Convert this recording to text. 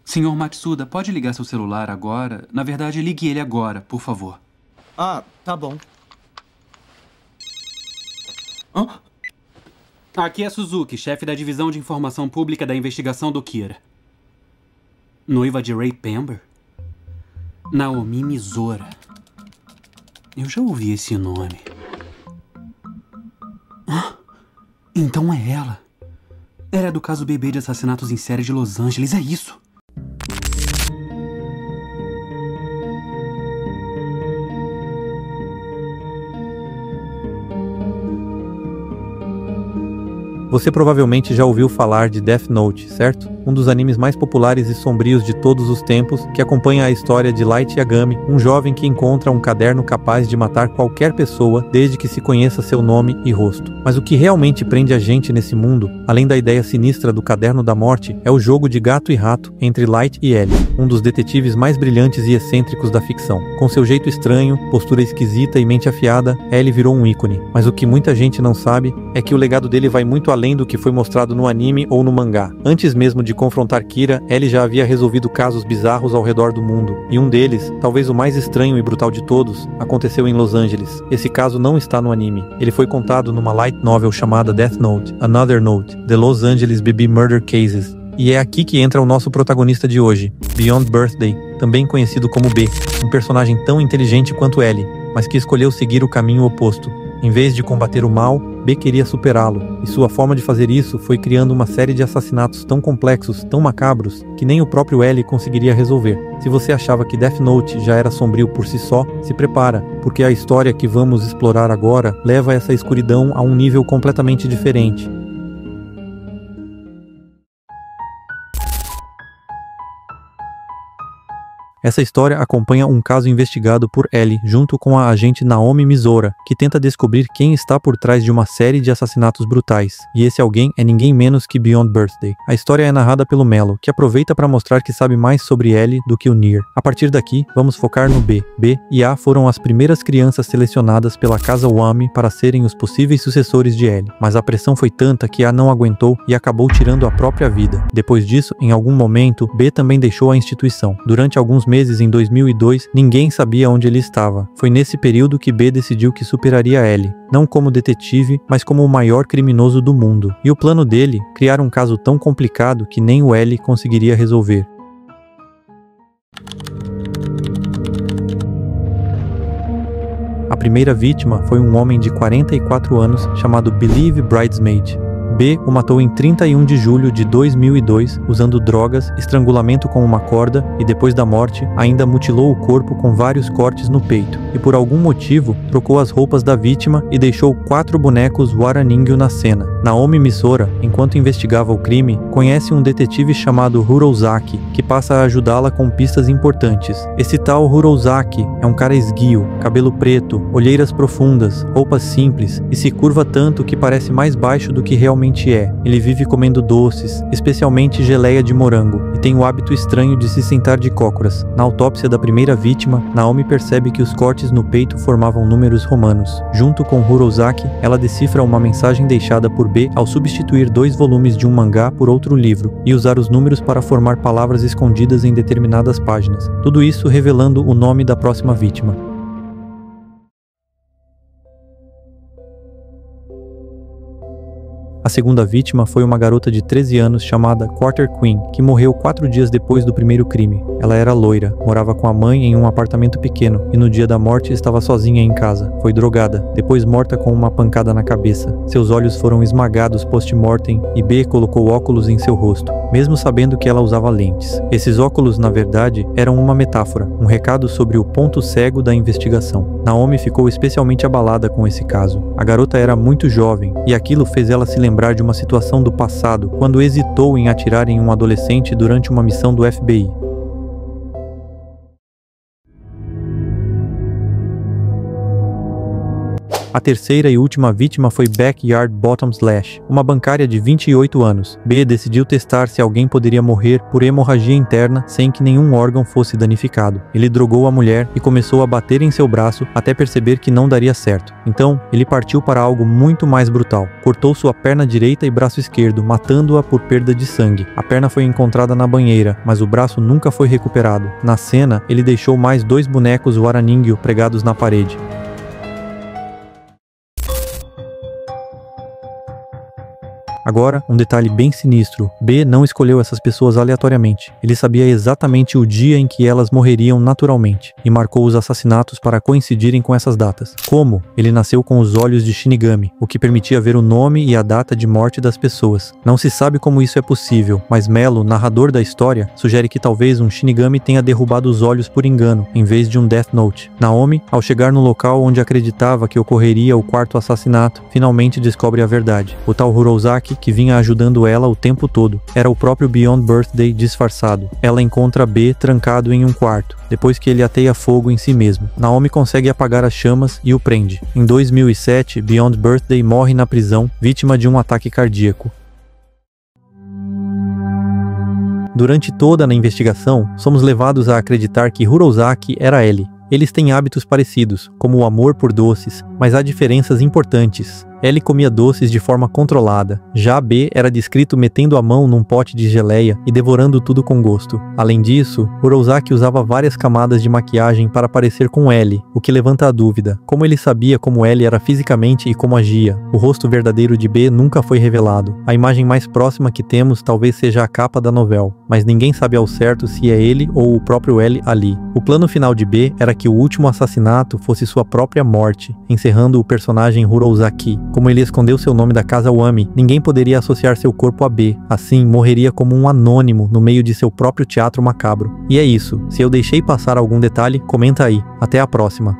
Senhor Matsuda, pode ligar seu celular agora? Na verdade, ligue ele agora, por favor. Ah, tá bom. Hã? Aqui é Suzuki, chefe da Divisão de Informação Pública da Investigação do Kira. Noiva de Ray Pember? Naomi Misora. Eu já ouvi esse nome. Então é ela. Ela é do caso bebê de assassinatos em série de Los Angeles, é isso? Você provavelmente já ouviu falar de Death Note, certo? Um dos animes mais populares e sombrios de todos os tempos, que acompanha a história de Light Yagami, um jovem que encontra um caderno capaz de matar qualquer pessoa desde que se conheça seu nome e rosto. Mas o que realmente prende a gente nesse mundo, além da ideia sinistra do Caderno da Morte, é o jogo de gato e rato entre Light e Ellie, um dos detetives mais brilhantes e excêntricos da ficção. Com seu jeito estranho, postura esquisita e mente afiada, Ellie virou um ícone. Mas o que muita gente não sabe é que o legado dele vai muito além do que foi mostrado no anime ou no mangá. Antes mesmo de confrontar Kira, Ellie já havia resolvido casos bizarros ao redor do mundo. E um deles, talvez o mais estranho e brutal de todos, aconteceu em Los Angeles. Esse caso não está no anime. Ele foi contado numa light novel chamada Death Note, Another Note, The Los Angeles Baby Murder Cases. E é aqui que entra o nosso protagonista de hoje, Beyond Birthday, também conhecido como B, um personagem tão inteligente quanto Ellie, mas que escolheu seguir o caminho oposto. Em vez de combater o mal, B queria superá-lo, e sua forma de fazer isso foi criando uma série de assassinatos tão complexos, tão macabros, que nem o próprio Ellie conseguiria resolver. Se você achava que Death Note já era sombrio por si só, se prepara, porque a história que vamos explorar agora leva essa escuridão a um nível completamente diferente. Essa história acompanha um caso investigado por Ellie junto com a agente Naomi Misora, que tenta descobrir quem está por trás de uma série de assassinatos brutais. E esse alguém é ninguém menos que Beyond Birthday. A história é narrada pelo Mello, que aproveita para mostrar que sabe mais sobre Ellie do que o Nier. A partir daqui, vamos focar no B. B e A foram as primeiras crianças selecionadas pela Casa Wami para serem os possíveis sucessores de Ellie. Mas a pressão foi tanta que A não aguentou e acabou tirando a própria vida. Depois disso, em algum momento, B também deixou a instituição. Durante alguns meses em 2002, ninguém sabia onde ele estava. Foi nesse período que B decidiu que superaria Ellie, não como detetive, mas como o maior criminoso do mundo. E o plano dele, criar um caso tão complicado que nem o Ellie conseguiria resolver. A primeira vítima foi um homem de 44 anos chamado Believe Bridesmaid. B o matou em 31 de julho de 2002 usando drogas, estrangulamento com uma corda e depois da morte ainda mutilou o corpo com vários cortes no peito e por algum motivo trocou as roupas da vítima e deixou 4 bonecos Waraningyo na cena. Naomi Misora, enquanto investigava o crime, conhece um detetive chamado Hurozaki que passa a ajudá-la com pistas importantes. Esse tal Hurozaki é um cara esguio, cabelo preto, olheiras profundas, roupas simples e se curva tanto que parece mais baixo do que realmente é. Ele vive comendo doces, especialmente geleia de morango, e tem o hábito estranho de se sentar de cócoras. Na autópsia da primeira vítima, Naomi percebe que os cortes no peito formavam números romanos. Junto com Hurozaki, ela decifra uma mensagem deixada por B ao substituir 2 volumes de um mangá por outro livro, e usar os números para formar palavras escondidas em determinadas páginas. Tudo isso revelando o nome da próxima vítima. A segunda vítima foi uma garota de 13 anos chamada Quarter Queen, que morreu 4 dias depois do primeiro crime. Ela era loira, morava com a mãe em um apartamento pequeno e no dia da morte estava sozinha em casa. Foi drogada, depois morta com uma pancada na cabeça. Seus olhos foram esmagados post-mortem e B colocou óculos em seu rosto, mesmo sabendo que ela usava lentes. Esses óculos, na verdade, eram uma metáfora, um recado sobre o ponto cego da investigação. Naomi ficou especialmente abalada com esse caso. A garota era muito jovem e aquilo fez ela se lembrar de uma situação do passado, quando hesitou em atirar em um adolescente durante uma missão do FBI. A terceira e última vítima foi Backyard Bottom Slash, uma bancária de 28 anos. B decidiu testar se alguém poderia morrer por hemorragia interna sem que nenhum órgão fosse danificado. Ele drogou a mulher e começou a bater em seu braço até perceber que não daria certo. Então, ele partiu para algo muito mais brutal. Cortou sua perna direita e braço esquerdo, matando-a por perda de sangue. A perna foi encontrada na banheira, mas o braço nunca foi recuperado. Na cena, ele deixou mais 2 bonecos Waraningyo pregados na parede. Agora, um detalhe bem sinistro. B não escolheu essas pessoas aleatoriamente. Ele sabia exatamente o dia em que elas morreriam naturalmente, e marcou os assassinatos para coincidirem com essas datas. Como? Ele nasceu com os olhos de Shinigami, o que permitia ver o nome e a data de morte das pessoas. Não se sabe como isso é possível, mas Melo, narrador da história, sugere que talvez um Shinigami tenha derrubado os olhos por engano, em vez de um Death Note. Naomi, ao chegar no local onde acreditava que ocorreria o 4º assassinato, finalmente descobre a verdade. O tal Urozaki, que vinha ajudando ela o tempo todo, era o próprio Beyond Birthday disfarçado. Ela encontra B trancado em um quarto, depois que ele ateia fogo em si mesmo. Naomi consegue apagar as chamas e o prende. Em 2007, Beyond Birthday morre na prisão, vítima de um ataque cardíaco. Durante toda a investigação, somos levados a acreditar que Urozaki era Ellie. Eles têm hábitos parecidos, como o amor por doces, mas há diferenças importantes. Ellie comia doces de forma controlada, já B era descrito metendo a mão num pote de geleia e devorando tudo com gosto. Além disso, Urozaki usava várias camadas de maquiagem para parecer com Ellie, o que levanta a dúvida, como ele sabia como Ellie era fisicamente e como agia. O rosto verdadeiro de B nunca foi revelado. A imagem mais próxima que temos talvez seja a capa da novela, mas ninguém sabe ao certo se é ele ou o próprio Ellie ali. O plano final de B era que o último assassinato fosse sua própria morte, encerrando o personagem Urozaki. Como ele escondeu seu nome da casa Wami, ninguém poderia associar seu corpo a B. Assim, morreria como um anônimo no meio de seu próprio teatro macabro. E é isso. Se eu deixei passar algum detalhe, comenta aí. Até a próxima.